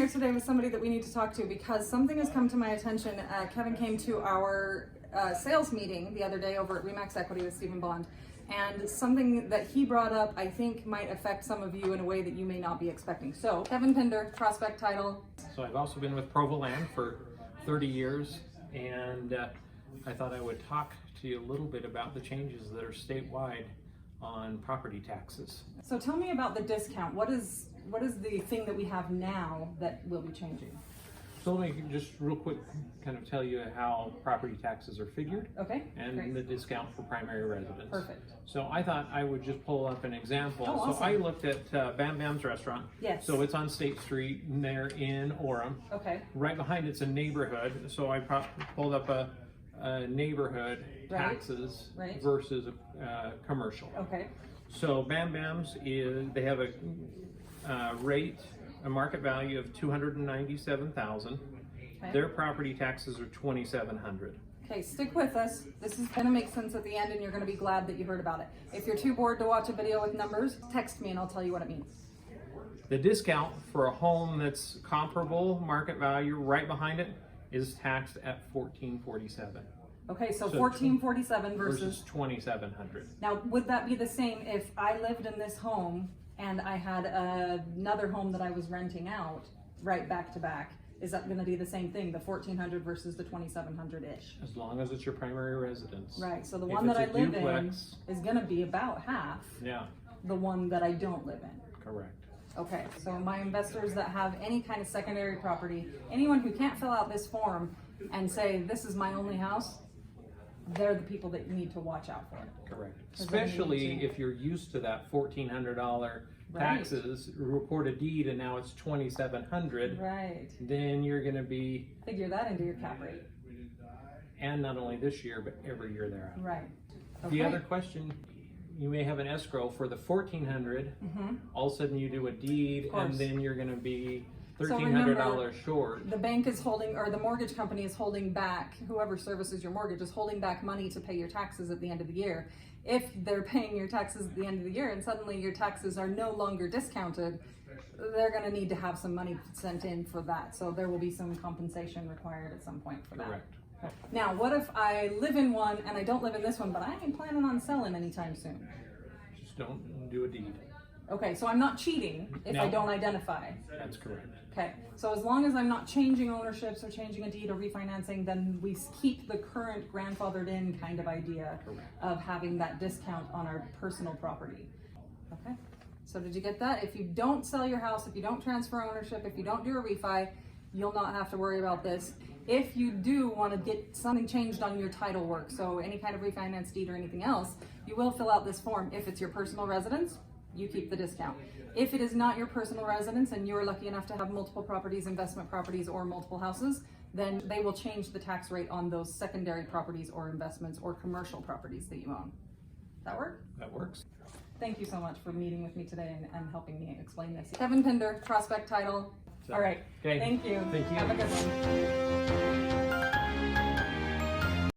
here today with somebody that we need to talk to because something has come to my attention. Kevin came to our sales meeting the other day over at Remax Equity with Stephen Bond, and something that he brought up I think might affect some of you in a way that you may not be expecting. So, Kevin Pinder, prospect title. So I've also been with Provo Land for 30 years, and I thought I would talk to you a little bit about the changes that are statewide on property taxes. So tell me about the discount. What is the thing that we have now that will be changing? So let me just real quick kind of tell you how property taxes are figured. Okay, and great. The discount for primary residents. Perfect. So I thought I would just pull up an example. Oh, awesome. So I looked at Bam Bam's restaurant. Yes. So it's on State Street and they're in Orem. Okay. Right behind it's a neighborhood. So I pulled up a neighborhood taxes Right. versus a commercial. Okay. So Bam Bam's they have a rate, a market value of $297,000. Okay. Their property taxes are $2,700. Okay, stick with us. This is going to make sense at the end and you're going to be glad that you heard about it. If you're too bored to watch a video with numbers, text me and I'll tell you what it means. The discount for a home that's comparable market value right behind it is taxed at $1,447. Okay, so $1,447 versus $2,700. Now, would that be the same if I lived in this home and I had another home that I was renting out right back to back? Is that going to be the same thing, the $1,400 versus the $2,700-ish? As long as it's your primary residence. Right, so the If one that I it's a live duplex, in is going to be about half the one that I don't live in. Correct. Okay, so my investors that have any kind of secondary property, anyone who can't fill out this form and say, this is my only house, they're the people that you need to watch out for. Correct. Especially if you're used to that $1,400 taxes, record a deed, and now it's $2,700. Right. Then you're going to be figure that into your cap rate. And not only this year, but every year thereafter. Right. Okay. The other question, you may have an escrow for the $1,400. All of a sudden you do a deed, and then you're going to be $1,300 short. The bank is holding, or the mortgage company is holding back, whoever services your mortgage is holding back money to pay your taxes at the end of the year. If they're paying your taxes at the end of the year and suddenly your taxes are no longer discounted, they're going to need to have some money sent in for that. So there will be some compensation required at some point for that. Correct. Now, what if I live in one and I don't live in this one, but I ain't planning on selling anytime soon? Just don't do a deed. Okay, so I'm not cheating if I don't identify. That's correct. Okay, so as long as I'm not changing ownerships or changing a deed or refinancing, then we keep the current grandfathered in kind of idea of having that discount on our personal property. Okay, so did you get that? If you don't sell your house, if you don't transfer ownership, if you don't do a refi, you'll not have to worry about this. If you do want to get something changed on your title work, so any kind of refinance deed or anything else, you will fill out this form. If it's your personal residence, you keep the discount. If it is not your personal residence and you're lucky enough to have multiple properties, investment properties, or multiple houses, then they will change the tax rate on those secondary properties or investments or commercial properties that you own. That work? That works. Thank you so much for meeting with me today and helping me explain this. Kevin Pinder, prospect title. All right. Okay. Thank you. Thank you. Have a good one.